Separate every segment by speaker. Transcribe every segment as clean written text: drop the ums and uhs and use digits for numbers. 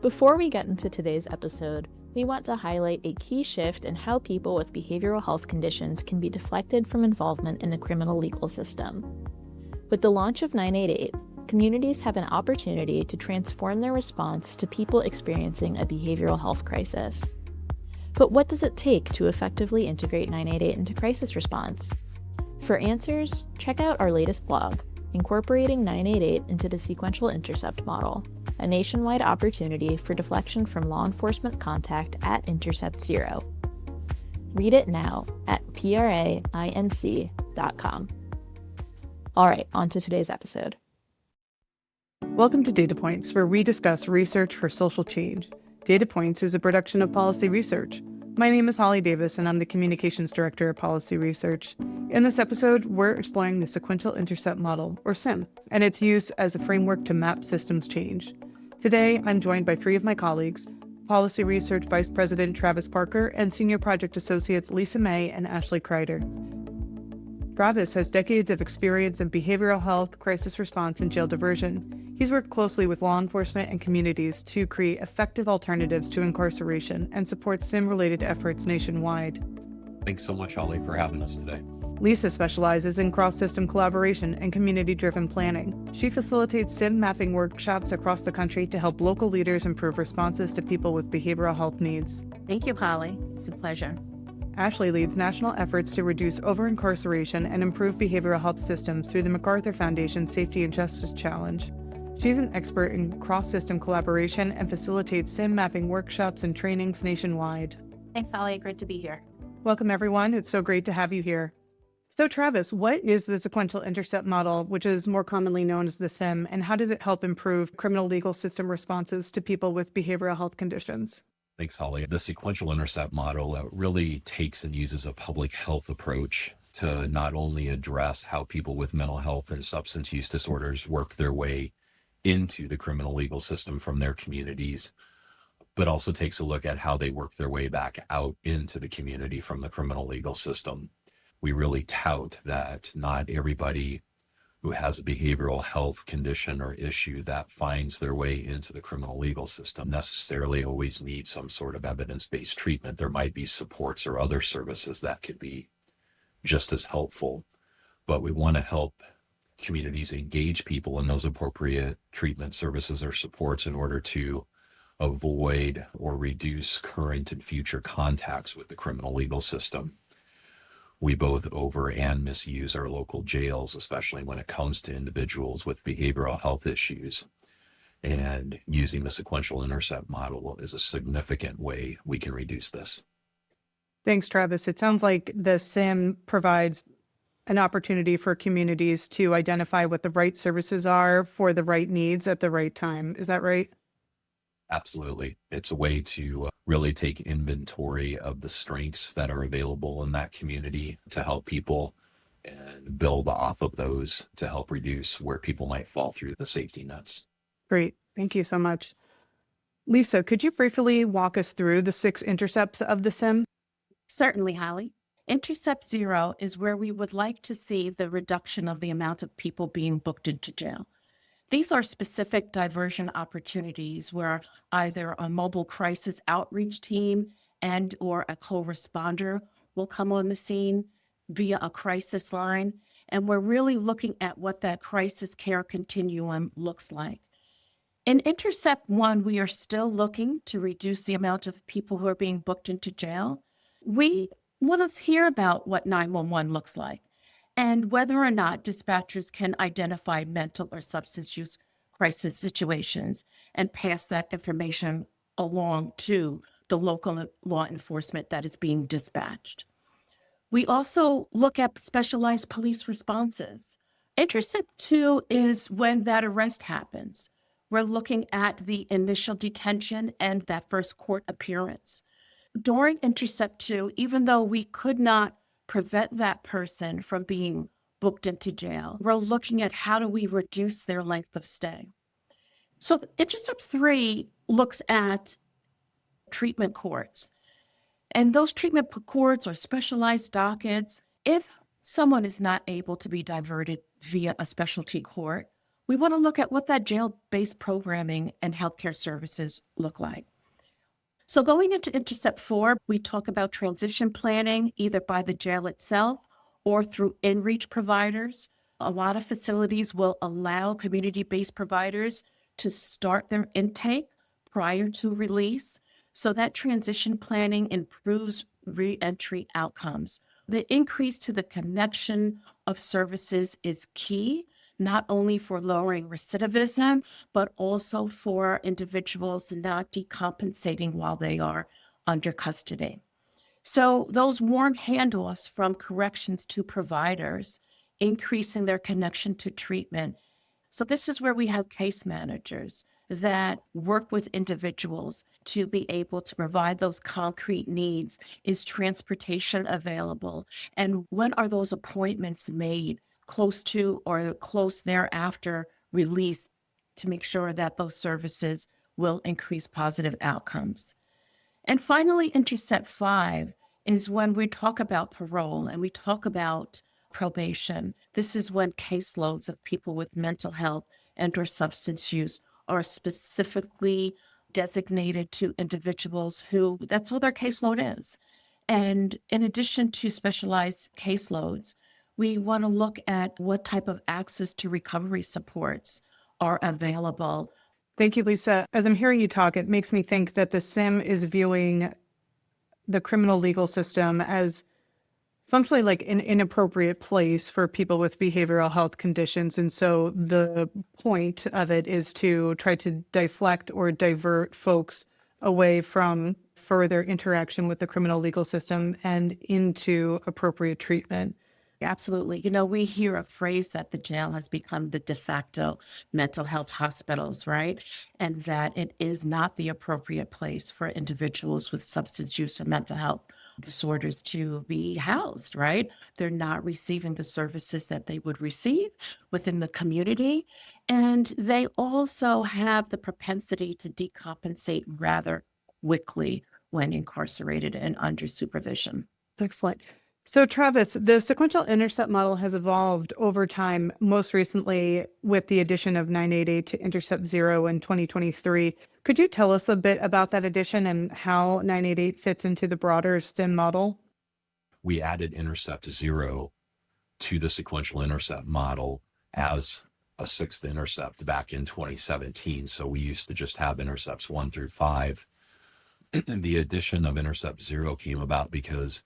Speaker 1: Before we get into today's episode, we want to highlight a key shift in how people with behavioral health conditions can be deflected from involvement in the criminal legal system. With the launch of 988, communities have an opportunity to transform their response to people experiencing a behavioral health crisis. But what does it take to effectively integrate 988 into crisis response? For answers, check out our latest blog, Incorporating 988 into the Sequential Intercept Model, a nationwide opportunity for deflection from law enforcement contact at Intercept 0. Read it now at prainc.com. All right, on to today's episode.
Speaker 2: Welcome to Data Points, where we discuss research for social change. Data Points is a production of Policy Research. My name is Holly Davis, and I'm the Communications Director of Policy Research. In this episode, we're exploring the Sequential Intercept Model, or SIM, and its use as a framework to map systems change. Today, I'm joined by three of my colleagues, Policy Research Vice President Travis Parker and Senior Project Associates Lisa Maye and Ashley Krider. Travis has decades of experience in behavioral health, crisis response, and jail diversion. He's worked closely with law enforcement and communities to create effective alternatives to incarceration and support SIM-related efforts nationwide.
Speaker 3: Thanks so much, Holly, for having us today.
Speaker 2: Lisa specializes in cross-system collaboration and community-driven planning. She facilitates SIM mapping workshops across the country to help local leaders improve responses to people with behavioral health needs.
Speaker 4: Thank you, Holly. It's a pleasure.
Speaker 2: Ashley leads national efforts to reduce over-incarceration and improve behavioral health systems through the MacArthur Foundation Safety and Justice Challenge. She's an expert in cross-system collaboration and facilitates SIM mapping workshops and trainings nationwide.
Speaker 4: Thanks, Holly. Great to be here.
Speaker 2: Welcome, everyone. It's so great to have you here. So, Travis, what is the Sequential Intercept Model, which is more commonly known as the SIM, and how does it help improve criminal legal system responses to people with behavioral health conditions?
Speaker 3: Thanks, Holly. The Sequential Intercept Model really takes and uses a public health approach to not only address how people with mental health and substance use disorders work their way into the criminal legal system from their communities, but also takes a look at how they work their way back out into the community from the criminal legal system. We really tout that not everybody who has a behavioral health condition or issue that finds their way into the criminal legal system necessarily always needs some sort of evidence-based treatment. There might be supports or other services that could be just as helpful, but we want to help communities engage people in those appropriate treatment services or supports in order to avoid or reduce current and future contacts with the criminal legal system. We both over and misuse our local jails, especially when it comes to individuals with behavioral health issues. And using the Sequential Intercept Model is a significant way we can reduce this.
Speaker 2: Thanks, Travis. It sounds like the SIM provides an opportunity for communities to identify what the right services are for the right needs at the right time. Is that right?
Speaker 3: Absolutely. It's a way to really take inventory of the strengths that are available in that community to help people and build off of those to help reduce where people might fall through the safety nets.
Speaker 2: Great. Thank you so much. Lisa, could you briefly walk us through the 6 intercepts of the SIM?
Speaker 4: Certainly, Holly. Intercept 0 is where we would like to see the reduction of the amount of people being booked into jail. These are specific diversion opportunities where either a mobile crisis outreach team and or a co-responder will come on the scene via a crisis line. And we're really looking at what that crisis care continuum looks like. In Intercept 1, we are still looking to reduce the amount of people who are being booked into jail. We want to hear about what 911 looks like and whether or not dispatchers can identify mental or substance use crisis situations and pass that information along to the local law enforcement that is being dispatched. We also look at specialized police responses. Intercept 2 is when that arrest happens. We're looking at the initial detention and that first court appearance. During Intercept 2, even though we could not prevent that person from being booked into jail, we're looking at how do we reduce their length of stay. So Intercept 3 looks at treatment courts. And those treatment courts or specialized dockets, if someone is not able to be diverted via a specialty court, we want to look at what that jail-based programming and healthcare services look like. So going into Intercept 4, we talk about transition planning, either by the jail itself or through in-reach providers. A lot of facilities will allow community-based providers to start their intake prior to release. So that transition planning improves reentry outcomes. The increase to the connection of services is key, not only for lowering recidivism, but also for individuals not decompensating while they are under custody. So those warm handoffs from corrections to providers, increasing their connection to treatment. So this is where we have case managers that work with individuals to be able to provide those concrete needs. Is transportation available? And when are those appointments made close to or close thereafter release to make sure that those services will increase positive outcomes? And finally, Intercept 5 is when we talk about parole and we talk about probation. This is when caseloads of people with mental health and or substance use are specifically designated to individuals who that's all their caseload is. And in addition to specialized caseloads, we want to look at what type of access to recovery supports are available.
Speaker 2: Thank you, Lisa. As I'm hearing you talk, it makes me think that the SIM is viewing the criminal legal system as functionally like an inappropriate place for people with behavioral health conditions. And so the point of it is to try to deflect or divert folks away from further interaction with the criminal legal system and into appropriate treatment.
Speaker 4: Absolutely. We hear a phrase that the jail has become the de facto mental health hospitals, right? And that it is not the appropriate place for individuals with substance use and mental health disorders to be housed, right? They're not receiving the services that they would receive within the community. And they also have the propensity to decompensate rather quickly when incarcerated and under supervision.
Speaker 2: Excellent. So Travis, the sequential intercept model has evolved over time, most recently with the addition of 988 to Intercept 0 in 2023. Could you tell us a bit about that addition and how 988 fits into the broader STIM model?
Speaker 3: We added Intercept 0 to the sequential intercept model as a sixth intercept back in 2017. So we used to just have Intercepts 1 through 5. The addition of Intercept 0 came about because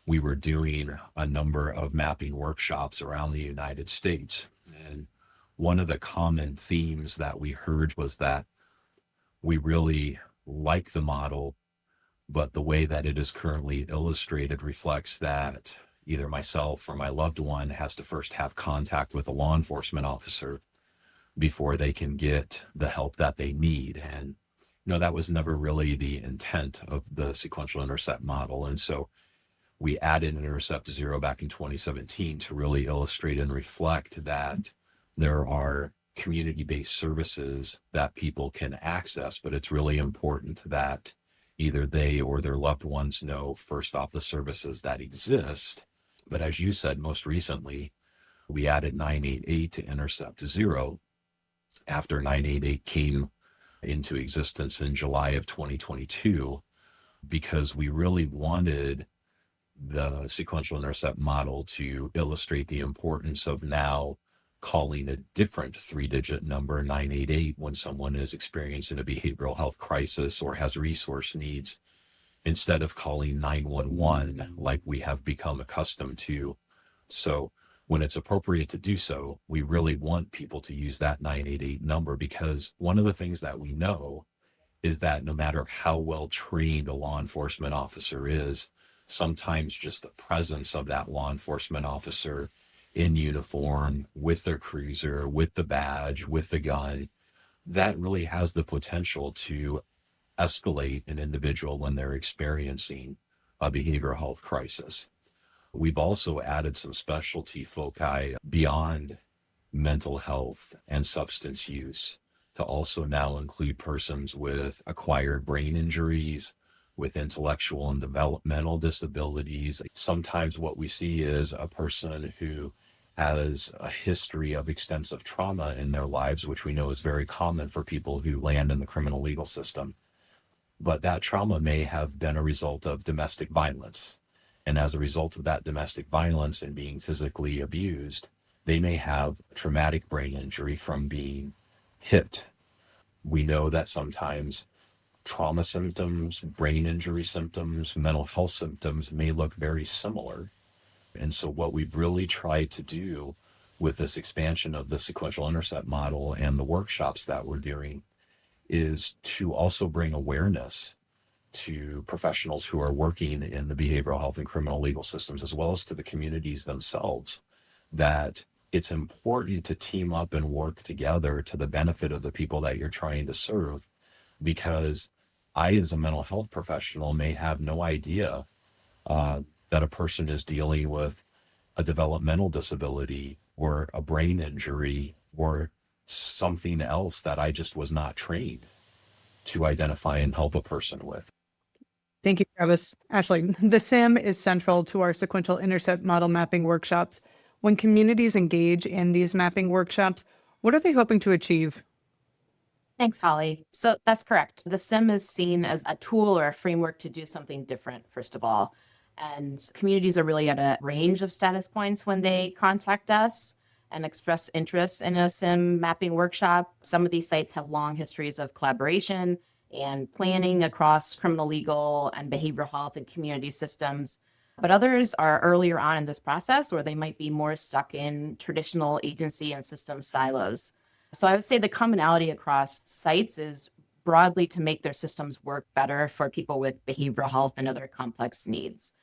Speaker 3: we were doing a number of mapping workshops around the United States. And one of the common themes that we heard was that we really like the model, but the way that it is currently illustrated reflects that either myself or my loved one has to first have contact with a law enforcement officer before they can get the help that they need. And, that was never really the intent of the sequential intercept model. And so we added Intercept 0 back in 2017 to really illustrate and reflect that there are community-based services that people can access, but it's really important that either they or their loved ones know first off the services that exist. But as you said, most recently, we added 988 to Intercept 0 after 988 came into existence in July of 2022, because we really wanted the sequential intercept model to illustrate the importance of now calling a different three-digit number, 988, when someone is experiencing a behavioral health crisis or has resource needs, instead of calling 911 like we have become accustomed to. So when it's appropriate to do so, we really want people to use that 988 number, because one of the things that we know is that no matter how well trained a law enforcement officer is, sometimes just the presence of that law enforcement officer in uniform, with their cruiser, with the badge, with the gun, that really has the potential to escalate an individual when they're experiencing a behavioral health crisis. We've also added some specialty foci beyond mental health and substance use to also now include persons with acquired brain injuries, with intellectual and developmental disabilities. Sometimes what we see is a person who has a history of extensive trauma in their lives, which we know is very common for people who land in the criminal legal system. But that trauma may have been a result of domestic violence. And as a result of that domestic violence and being physically abused, they may have traumatic brain injury from being hit. We know that sometimes trauma symptoms, brain injury symptoms, mental health symptoms may look very similar. And so what we've really tried to do with this expansion of the sequential intercept model and the workshops that we're doing is to also bring awareness to professionals who are working in the behavioral health and criminal legal systems, as well as to the communities themselves, that it's important to team up and work together to the benefit of the people that you're trying to serve. Because I, as a mental health professional, may have no idea that a person is dealing with a developmental disability or a brain injury or something else that I just was not trained to identify and help a person with.
Speaker 2: Thank you, Travis. Ashley, the SIM is central to our sequential intercept model mapping workshops. When communities engage in these mapping workshops, what are they hoping to achieve?
Speaker 4: Thanks, Holly. So that's correct. The SIM is seen as a tool or a framework to do something different, first of all. And communities are really at a range of status points when they contact us and express interest in a SIM mapping workshop. Some of these sites have long histories of collaboration and planning across criminal, legal, and behavioral health and community systems. But others are earlier on in this process, or they might be more stuck in traditional agency and system silos. So I would say the commonality across sites is broadly to make their systems work better for people with behavioral health and other complex needs.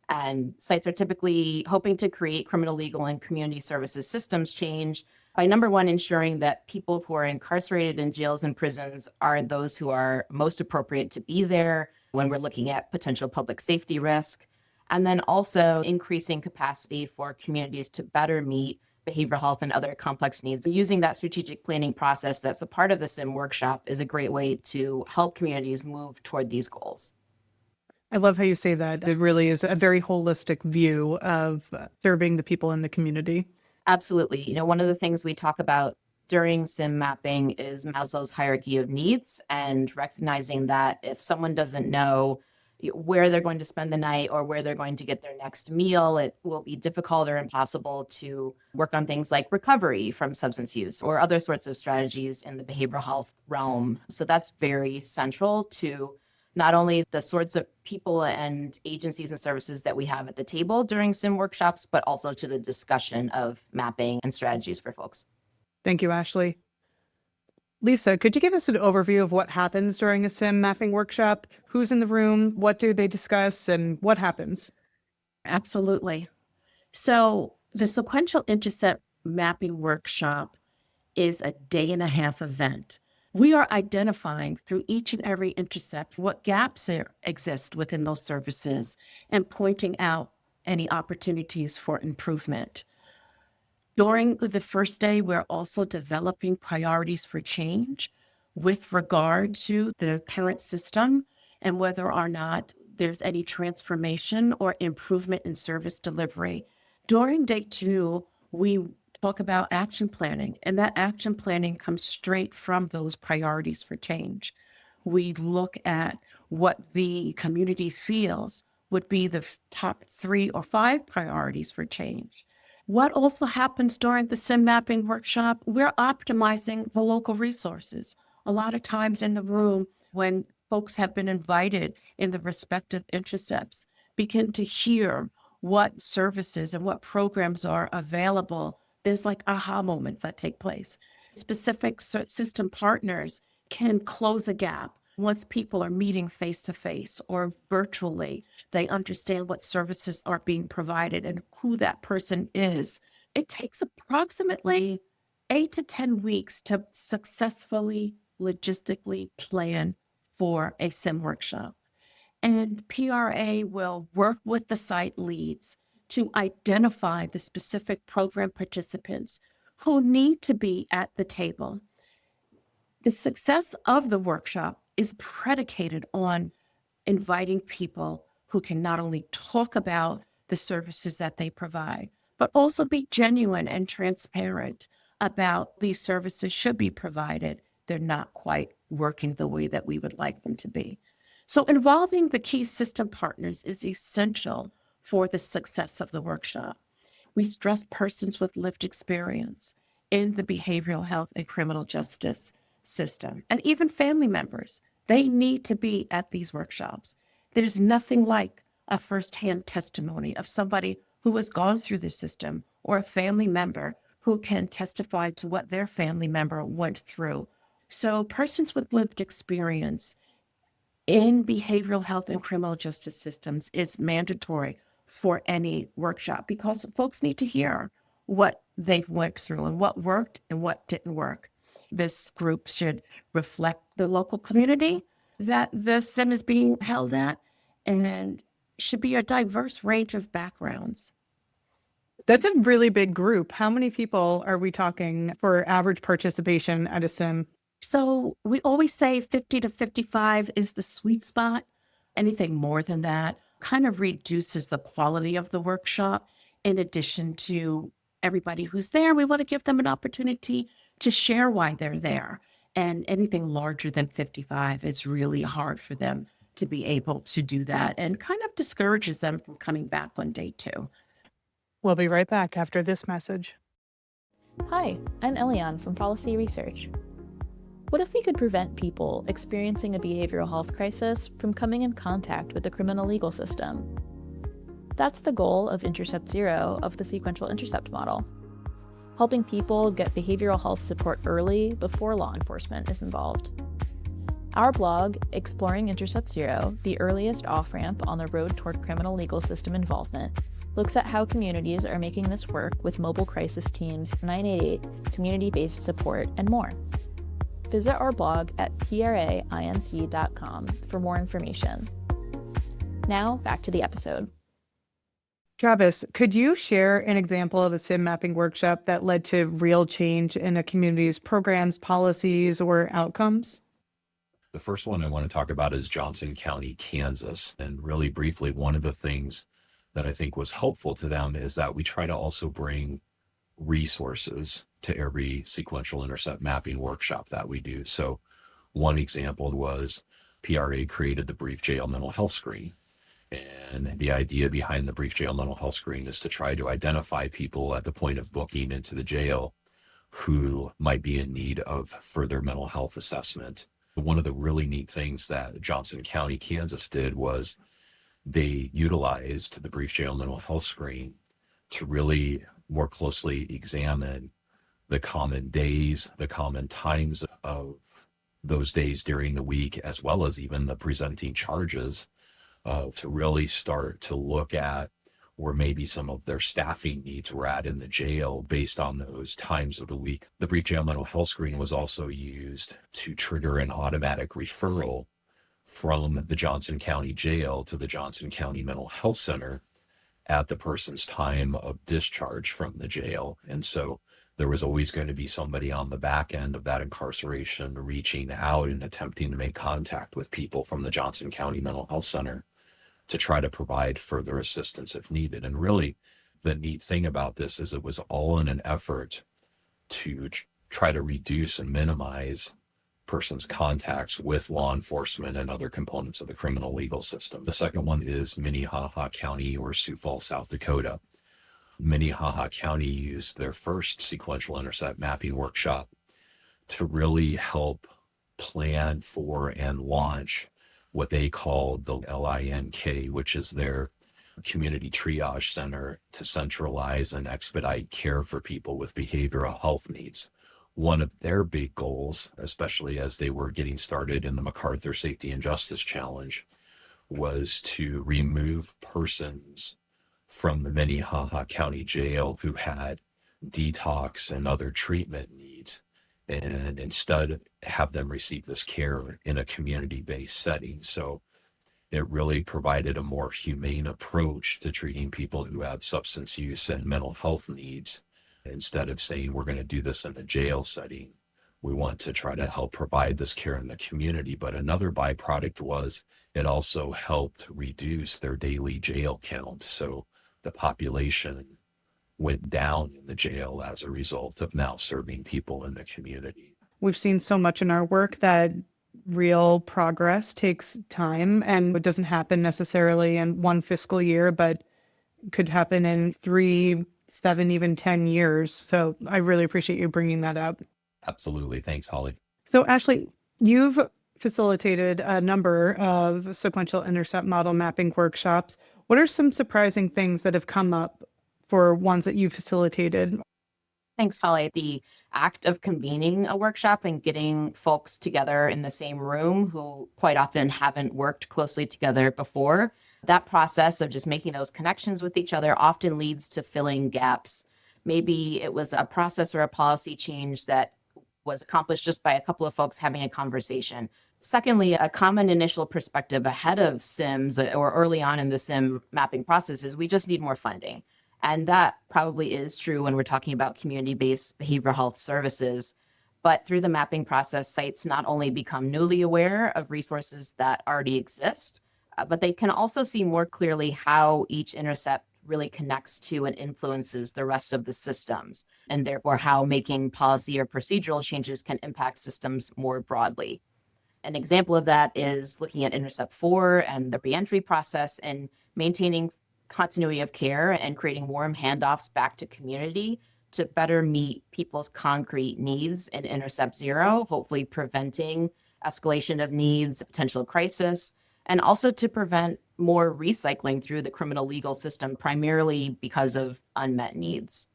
Speaker 4: And sites are typically hoping to create criminal, legal, and community services systems change by, number one, ensuring that people who are incarcerated in jails and prisons are those who are most appropriate to be there when we're looking at potential public safety risk. And then also increasing capacity for communities to better meet behavioral health and other complex needs. Using that strategic planning process that's a part of the SIM workshop is a great way to help communities move toward these goals.
Speaker 2: I love how you say that. It really is a very holistic view of serving the people in the community.
Speaker 4: Absolutely. One of the things we talk about during SIM mapping is Maslow's hierarchy of needs, and recognizing that if someone doesn't know where they're going to spend the night or where they're going to get their next meal, it will be difficult or impossible to work on things like recovery from substance use or other sorts of strategies in the behavioral health realm. So that's very central to not only the sorts of people and agencies and services that we have at the table during SIM workshops, but also to the discussion of mapping and strategies for folks.
Speaker 2: Thank you, Ashley. Lisa, could you give us an overview of what happens during a SIM mapping workshop? Who's in the room? What do they discuss? And what happens?
Speaker 4: Absolutely. So the Sequential Intercept Mapping Workshop is a 1.5-day event. We are identifying through each and every intercept what gaps exist within those services and pointing out any opportunities for improvement. During the first day, we're also developing priorities for change with regard to the current system and whether or not there's any transformation or improvement in service delivery. During day 2, we talk about action planning, and that action planning comes straight from those priorities for change. We look at what the community feels would be the top 3 or 5 priorities for change. What also happens during the SIM mapping workshop, we're optimizing the local resources. A lot of times in the room, when folks have been invited in the respective intercepts, begin to hear what services and what programs are available. There's like aha moments that take place. Specific system partners can close a gap. Once people are meeting face-to-face or virtually, they understand what services are being provided and who that person is. It takes approximately 8 to 10 weeks to successfully logistically plan for a SIM workshop. And PRA will work with the site leads to identify the specific program participants who need to be at the table. The success of the workshop is predicated on inviting people who can not only talk about the services that they provide, but also be genuine and transparent about these services should be provided. They're not quite working the way that we would like them to be. So involving the key system partners is essential for the success of the workshop. We stress persons with lived experience in the behavioral health and criminal justice system, and even family members. They need to be at these workshops. There's nothing like a firsthand testimony of somebody who has gone through the system or a family member who can testify to what their family member went through. So persons with lived experience in behavioral health and criminal justice systems is mandatory for any workshop because folks need to hear what they've went through and what worked and what didn't work. This group should reflect the local community that the sim is being held at and should be a diverse range of backgrounds.
Speaker 2: That's a really big group. How many people are we talking for average participation at a sim?
Speaker 4: So we always say 50 to 55 is the sweet spot. Anything more than that kind of reduces the quality of the workshop. In addition to everybody who's there, we want to give them an opportunity to share why they're there. And anything larger than 55 is really hard for them to be able to do that and kind of discourages them from coming back on day 2.
Speaker 2: We'll be right back after this message.
Speaker 1: Hi, I'm Eliane from Policy Research. What if we could prevent people experiencing a behavioral health crisis from coming in contact with the criminal legal system? That's the goal of Intercept Zero of the Sequential Intercept Model, helping people get behavioral health support early before law enforcement is involved. Our blog, Exploring Intercept Zero, the earliest off-ramp on the road toward criminal legal system involvement, looks at how communities are making this work with mobile crisis teams, 988, community-based support, and more. Visit our blog at prainc.com for more information. Now, back to the episode.
Speaker 2: Travis, could you share an example of a sim mapping workshop that led to real change in a community's programs, policies, or outcomes?
Speaker 3: The first one I want to talk about is Johnson County, Kansas. And really briefly, one of the things that I think was helpful to them is that we try to also bring resources to every sequential intercept mapping workshop that we do. So one example was PRA created the Brief Jail Mental Health Screen. And the idea behind the Brief Jail Mental Health Screen is to try to identify people at the point of booking into the jail who might be in need of further mental health assessment. One of the really neat things that Johnson County, Kansas did was they utilized the Brief Jail Mental Health Screen to really more closely examine the common days, the common times of those days during the week, as well as even the presenting charges, to really start to look at where maybe some of their staffing needs were at in the jail based on those times of the week. The Brief Jail Mental Health Screen was also used to trigger an automatic referral from the Johnson County Jail to the Johnson County Mental Health Center at the person's time of discharge from the jail. And so there was always going to be somebody on the back end of that incarceration reaching out and attempting to make contact with people from the Johnson County Mental Health Center to try to provide further assistance if needed. And really, the neat thing about this is it was all in an effort to try to reduce and minimize persons' contacts with law enforcement and other components of the criminal legal system. The second one is Minnehaha County or Sioux Falls, South Dakota. Minnehaha County used their first sequential intercept mapping workshop to really help plan for and launch what they called the LINK, which is their community triage center to centralize and expedite care for people with behavioral health needs. One of their big goals, especially as they were getting started in the MacArthur Safety and Justice Challenge, was to remove persons from the Minnehaha County Jail who had detox and other treatment needs, and instead have them receive this care in a community-based setting. So it really provided a more humane approach to treating people who have substance use and mental health needs. Instead of saying we're going to do this in a jail setting, we want to try to help provide this care in the community. But another byproduct was it also helped reduce their daily jail count. So the population went down in the jail as a result of now serving people in the community.
Speaker 2: We've seen so much in our work that real progress takes time, and it doesn't happen necessarily in one fiscal year, but could happen in 3, 7, even 10 years. So I really appreciate you bringing that up.
Speaker 3: Absolutely. Thanks, Holly.
Speaker 2: So Ashley, you've facilitated a number of sequential intercept model mapping workshops. What are some surprising things that have come up for ones that you facilitated?
Speaker 5: Thanks, Holly. The act of convening a workshop and getting folks together in the same room who quite often haven't worked closely together before, that process of just making those connections with each other often leads to filling gaps. Maybe it was a process or a policy change that was accomplished just by a couple of folks having a conversation. Secondly, a common initial perspective ahead of SIMs or early on in the SIM mapping process is we just need more funding. And that probably is true when we're talking about community-based behavioral health services. But through the mapping process, sites not only become newly aware of resources that already exist, but they can also see more clearly how each intercept really connects to and influences the rest of the systems, and therefore how making policy or procedural changes can impact systems more broadly. An example of that is looking at Intercept 4 and the reentry process and maintaining continuity of care and creating warm handoffs back to community to better meet people's concrete needs in Intercept 0, hopefully preventing escalation of needs, potential crisis, and also to prevent more recycling through the criminal legal system, primarily because of unmet needs.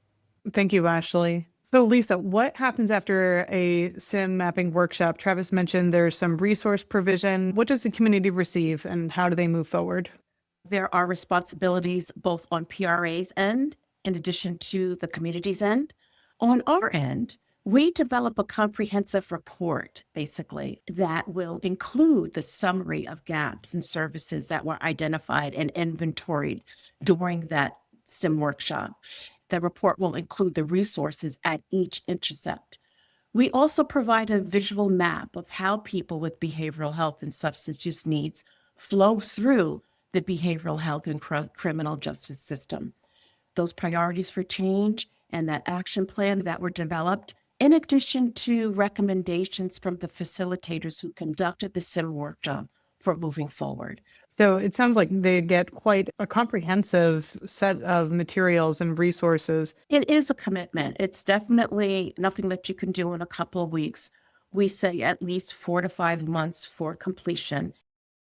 Speaker 2: Thank you, Ashley. So Lisa, what happens after a SIM mapping workshop? Travis mentioned there's some resource provision. What does the community receive and how do they move forward?
Speaker 4: There are responsibilities both on PRA's end, in addition to the community's end. On our end, we develop a comprehensive report, basically, that will include the summary of gaps and services that were identified and inventoried during that SIM workshop. The report will include the resources at each intercept. We also provide a visual map of how people with behavioral health and substance use needs flow through the behavioral health and criminal justice system. Those priorities for change and that action plan that were developed, in addition to recommendations from the facilitators who conducted the SIM workshop for moving forward.
Speaker 2: So it sounds like they get quite a comprehensive set of materials and resources.
Speaker 4: It is a commitment. It's definitely nothing that you can do in a couple of weeks. We say at least 4 to 5 months for completion.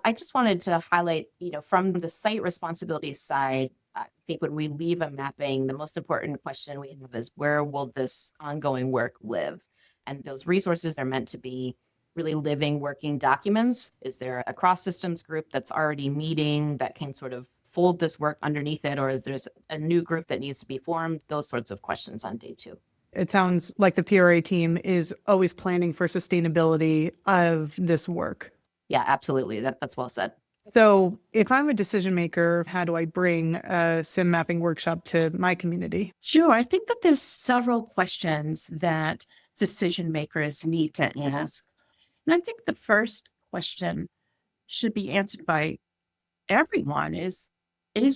Speaker 5: I just wanted to highlight, from the site responsibilities side, I think when we leave a mapping, the most important question we have is where will this ongoing work live? And those resources are meant to be really living, working documents. Is there a cross-systems group that's already meeting that can sort of fold this work underneath it? Or is there a new group that needs to be formed? Those sorts of questions on day 2.
Speaker 2: It sounds like the PRA team is always planning for sustainability of this work.
Speaker 5: Yeah, absolutely. That's well said.
Speaker 2: So if I'm a decision maker, how do I bring a SIM mapping workshop to my community?
Speaker 4: Sure. I think that there's several questions that decision makers need to ask. And I think the first question should be answered by everyone is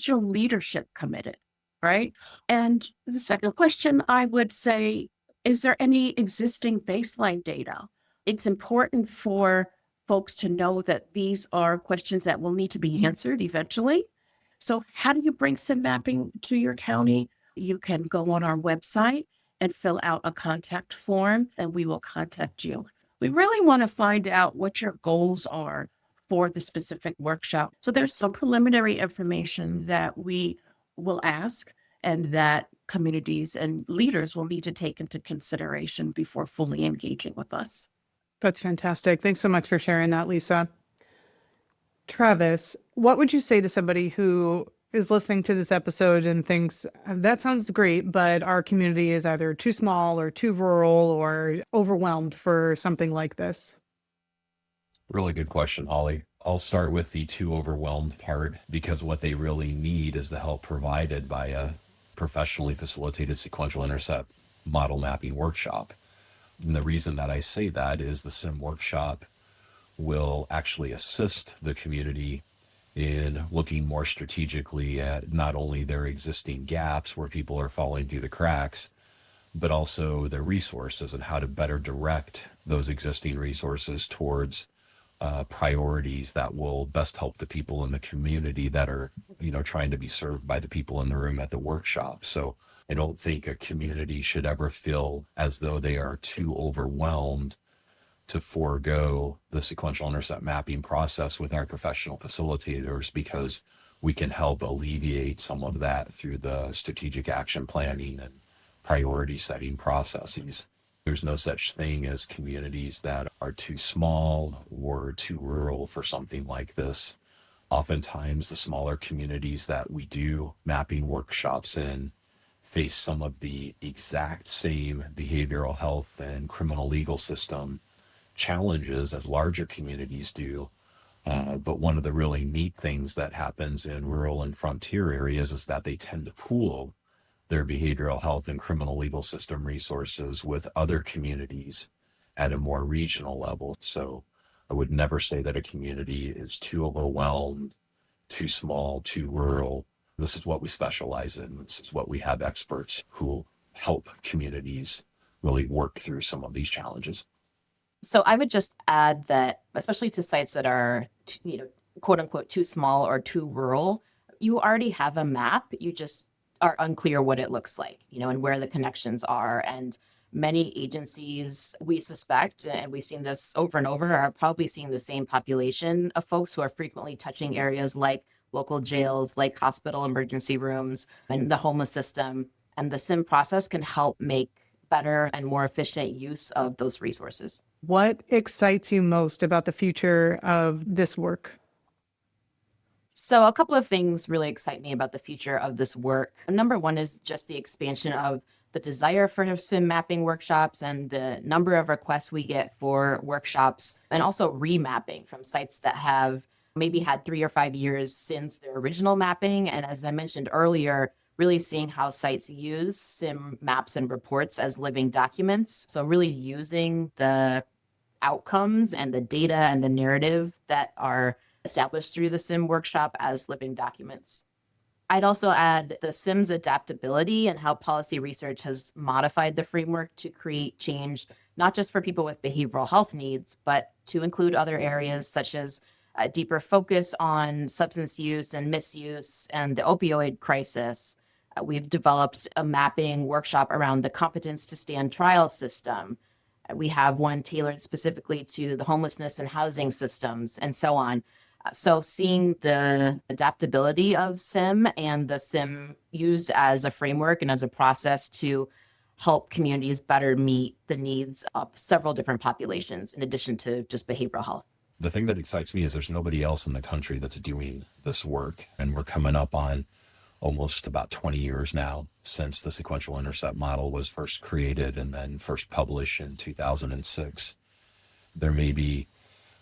Speaker 4: your leadership committed, right? And the second question I would say, is there any existing baseline data? It's important for folks to know that these are questions that will need to be answered eventually. So how do you bring SIM mapping to your county? You can go on our website and fill out a contact form and we will contact you. We really want to find out what your goals are for the specific workshop. So there's some preliminary information that we will ask and that communities and leaders will need to take into consideration before fully engaging with us.
Speaker 2: That's fantastic. Thanks so much for sharing that, Lisa. Travis, what would you say to somebody who is listening to this episode and thinks, that sounds great, but our community is either too small or too rural or overwhelmed for something like this?
Speaker 3: Really good question, Holly. I'll start with the too overwhelmed part because what they really need is the help provided by a professionally facilitated sequential intercept model mapping workshop. And the reason that I say that is the SIM workshop will actually assist the community in looking more strategically at not only their existing gaps where people are falling through the cracks, but also their resources and how to better direct those existing resources towards priorities that will best help the people in the community that are, trying to be served by the people in the room at the workshop. So I don't think a community should ever feel as though they are too overwhelmed to forego the sequential intercept mapping process with our professional facilitators, because we can help alleviate some of that through the strategic action planning and priority setting processes. There's no such thing as communities that are too small or too rural for something like this. Oftentimes, the smaller communities that we do mapping workshops in face some of the exact same behavioral health and criminal legal system challenges as larger communities do. But one of the really neat things that happens in rural and frontier areas is that they tend to pool their behavioral health and criminal legal system resources with other communities at a more regional level. So I would never say that a community is too overwhelmed, too small, too rural. This is what we specialize in. This is what we have experts who help communities really work through some of these challenges.
Speaker 5: So I would just add that, especially to sites that are, quote unquote, too small or too rural, you already have a map. You just are unclear what it looks like, and where the connections are. And many agencies, we suspect, and we've seen this over and over, are probably seeing the same population of folks who are frequently touching areas like local jails, like hospital emergency rooms, and the homeless system. And the SIM process can help make better and more efficient use of those resources.
Speaker 2: What excites you most about the future of this work?
Speaker 5: So a couple of things really excite me about the future of this work. Number one is just the expansion of the desire for SIM mapping workshops and the number of requests we get for workshops, and also remapping from sites that have maybe had 3 or 5 years since their original mapping. And as I mentioned earlier, really seeing how sites use SIM maps and reports as living documents. So really using the outcomes and the data and the narrative that are established through the SIM workshop as living documents. I'd also add the SIM's adaptability and how policy research has modified the framework to create change, not just for people with behavioral health needs, but to include other areas such as a deeper focus on substance use and misuse and the opioid crisis. We've developed a mapping workshop around the competence to stand trial system. We have one tailored specifically to the homelessness and housing systems, and so on. So seeing the adaptability of SIM and the SIM used as a framework and as a process to help communities better meet the needs of several different populations in addition to just behavioral health.
Speaker 3: The thing that excites me is there's nobody else in the country that's doing this work. And we're coming up on almost about 20 years now since the sequential intercept model was first created and then first published in 2006. There may be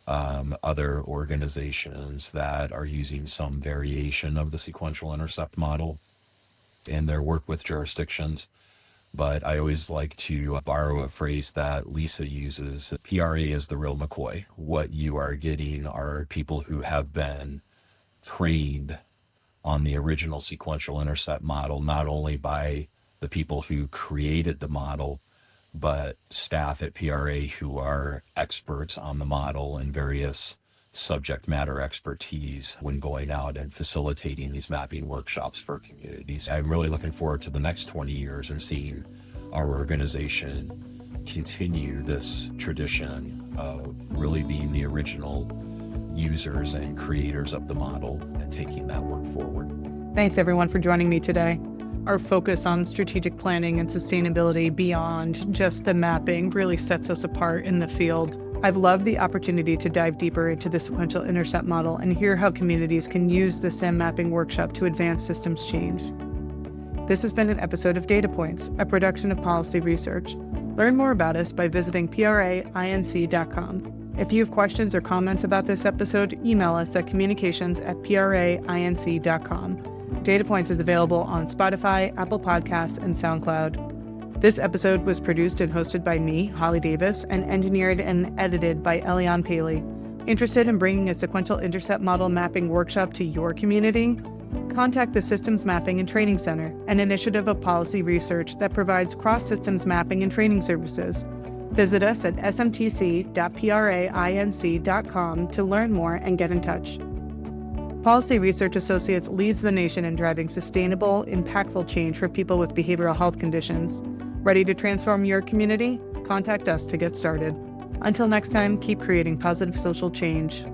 Speaker 3: other organizations that are using some variation of the sequential intercept model in their work with jurisdictions. But I always like to borrow a phrase that Lisa uses. PRA is the real McCoy. What you are getting are people who have been trained on the original sequential intercept model, not only by the people who created the model, but staff at PRA who are experts on the model and various subject matter expertise when going out and facilitating these mapping workshops for communities. I'm really looking forward to the next 20 years and seeing our organization continue this tradition of really being the original users and creators of the model and taking that work forward.
Speaker 2: Thanks everyone for joining me today. Our focus on strategic planning and sustainability beyond just the mapping really sets us apart in the field. I've loved the opportunity to dive deeper into the sequential intercept model and hear how communities can use the SIM mapping workshop to advance systems change. This has been an episode of Data Points, a production of Policy Research. Learn more about us by visiting prainc.com. If you have questions or comments about this episode, email us at communications@prainc.com. Data Points is available on Spotify, Apple Podcasts, and SoundCloud. This episode was produced and hosted by me, Holly Davis, and engineered and edited by Eliane Paley. Interested in bringing a sequential intercept model mapping workshop to your community? Contact the Systems Mapping and Training Center, an initiative of policy research that provides cross-systems mapping and training services. Visit us at smtc.prainc.com to learn more and get in touch. Policy Research Associates leads the nation in driving sustainable, impactful change for people with behavioral health conditions. Ready to transform your community? Contact us to get started. Until next time, keep creating positive social change.